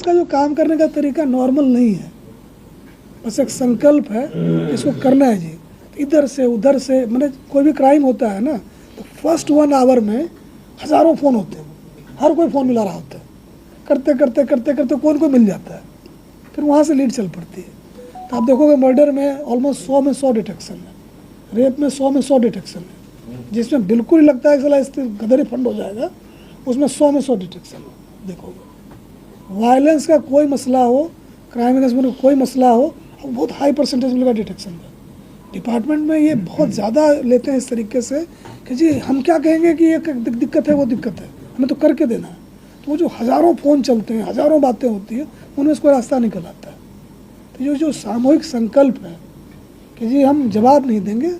का जो काम करने का तरीका नॉर्मल नहीं है, बस एक संकल्प है, इसको करना है जी। इधर से उधर से, मैंने कोई भी क्राइम होता है ना, तो फर्स्ट 1 आवर में हज़ारों फ़ोन होते हैं, हर कोई फ़ोन मिला रहा होता है, करते करते करते करते कोई न कोई मिल जाता है, फिर वहाँ से लीड चल पड़ती है। तो आप देखोगे मर्डर में ऑलमोस्ट 100 में 100 डिटेक्शन है, रेप में 100 में 100 डिटेक्शन है, जिसमें बिल्कुल ही लगता है कि साला इससे गदर ही फंड हो जाएगा, उसमें 100 में 100 डिटेक्शन है। देखोगे वायलेंस का कोई मसला हो, क्राइम अगेंस्ट वुमेन का कोई मसला हो, बहुत हाई परसेंटेज मिलेगा डिटेक्शन का। डिपार्टमेंट में ये बहुत ज़्यादा लेते हैं इस तरीके से कि जी हम क्या कहेंगे कि ये दिक्कत है, वो दिक्कत है, हमें तो करके देना है। तो वो जो हज़ारों फ़ोन चलते हैं, हज़ारों बातें होती है, उनमें से कोई रास्ता निकल आता है। तो ये जो सामूहिक संकल्प है कि जी हम जवाब नहीं देंगे,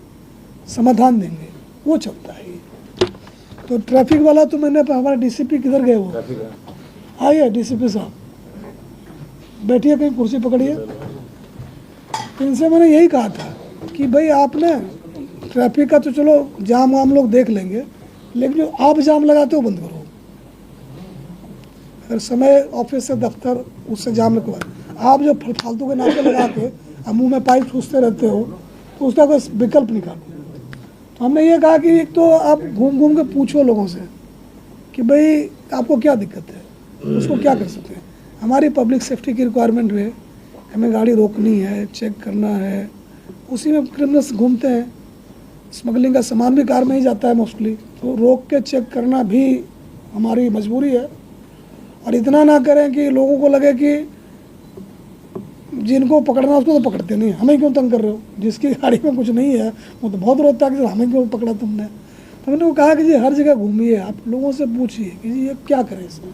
समाधान देंगे, वो चलता है। तो ट्रैफिक वाला तो मैंने हमारे डीसीपी किधर गए, वो आइए डीसीपी साहब, बैठिए कहीं कुर्सी पकड़िए। इनसे मैंने यही कहा था कि भाई आपने ट्रैफिक का तो चलो जाम वाम लोग देख लेंगे, लेकिन जो आप जाम लगाते हो बंद करो। अगर समय ऑफिस से दफ्तर उससे जाम लगवा, आप जो फालतू के नाके लगा के मुँह में पाइप ठूसते रहते हो, तो उसका कोई विकल्प निकालो। तो हमने ये कहा कि एक तो आप घूम घूम के पूछो लोगों से कि भाई आपको क्या दिक्कत है, उसको क्या कर सकते हैं। हमारी पब्लिक सेफ्टी की रिक्वायरमेंट में हमें गाड़ी रोकनी है, चेक करना है, उसी में क्रिमिनल्स घूमते हैं, स्मगलिंग का सामान भी कार में ही जाता है मोस्टली, तो रोक के चेक करना भी हमारी मजबूरी है। और इतना ना करें कि लोगों को लगे कि जिनको पकड़ना उसको तो पकड़ते नहीं, हमें क्यों तंग कर रहे हो, जिसकी गाड़ी में कुछ नहीं है वो तो बहुत रोता है कि हमें क्यों पकड़ा तुमने। तो मैंने वो कहा कि जी हर जगह घूमिए, आप लोगों से पूछिए कि जी ये क्या करें इसमें,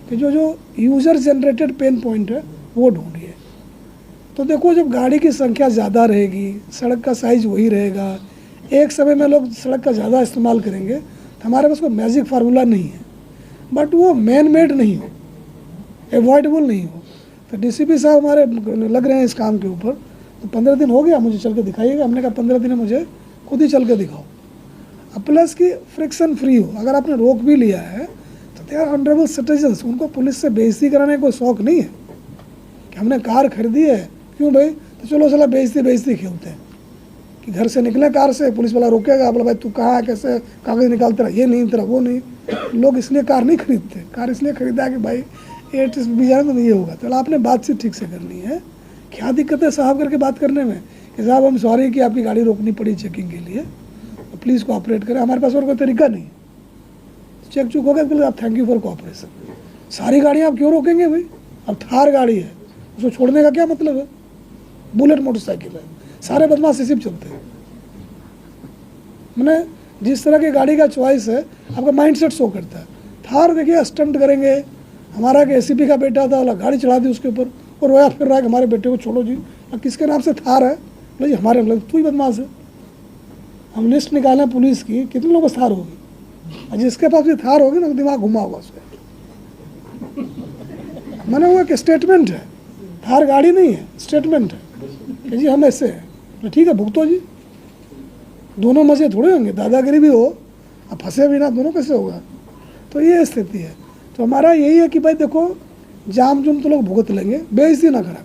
कि जो यूज़र जनरेटेड पेन पॉइंट है वो ढूंढिए। तो देखो जब गाड़ी की संख्या ज़्यादा रहेगी, सड़क का साइज़ वही रहेगा, एक समय में लोग सड़क का ज़्यादा इस्तेमाल करेंगे, तो हमारे पास कोई मैजिक फार्मूला नहीं है, बट वो मैन मेड नहीं हो, एवॉइडेबल नहीं हो। तो डीसीपी साहब हमारे लग रहे हैं इस काम के ऊपर। तो 15 दिन हो गया, मुझे चल के दिखाइएगा। हमने कहा 15 दिन मुझे खुद ही चल के दिखाओ। अब प्लस की फ्रिक्शन फ्री हो, अगर आपने रोक भी लिया है तो दे आर ऑनरेबल सिटीजन्स, उनको पुलिस से बेइज्जती कराने का कोई शौक नहीं है कि हमने कार खरीदी है, क्यों भाई, तो चलो साला बेइज्जती खेलते हैं कि घर से निकले कार से, पुलिस वाला रोकेगा, बोला भाई तू कहाँ है, कैसे कागज़ निकालते रहा, ये नहीं तेरा वो नहीं। लोग इसलिए कार नहीं खरीदते, कार इसलिए खरीदा कि भाई ये बीजा में नहीं होगा। तो आपने बातचीत ठीक से करनी है, क्या दिक्कत है साहब करके बात करने में कि साहब हम सॉरी कि आपकी गाड़ी रोकनी पड़ी चेकिंग के लिए, तो प्लीज़ कोऑपरेट करें, हमारे पास और कोई तरीका नहीं। चेक चुक हो गया, बिल्कुल आप थैंक यू फॉर कोऑपरेशन। सारी गाड़ियाँ आप क्यों रोकेंगे भाई, अब थार गाड़ी है उसको छोड़ने का क्या मतलब है, बुलेट मोटरसाइकिल है, सारे बदमाश इसी पे चलते हैं। मैंने जिस तरह की गाड़ी का चॉइस है आपका माइंडसेट शो करता है। थार देखिए स्टंट करेंगे, हमारा एक एसीपी का बेटा था, गाड़ी चढ़ा दी उसके ऊपर और रोया फिर रहा है कि हमारे बेटे को छोड़ो जी, अब किसके नाम से थार है, बोले जी हमारे, मतलब तू ही बदमाश है। हम लिस्ट निकालें पुलिस की, कितने लोगों को थार होगी, और जिसके पास भी थार होगी ना दिमाग घुमा होगा उसका। मैंने वो एक स्टेटमेंट है, थार गाड़ी नहीं है, स्टेटमेंट है कि जी हम ऐसे हैं, तो ठीक है भुगतो जी, दोनों मज़े थोड़े होंगे, दादागिरी भी हो अब फंसे भी ना, दोनों कैसे होगा। तो ये स्थिति है। तो हमारा यही है कि भाई देखो जाम जुम तो लोग भुगत लेंगे, बेइज्जती ना करा।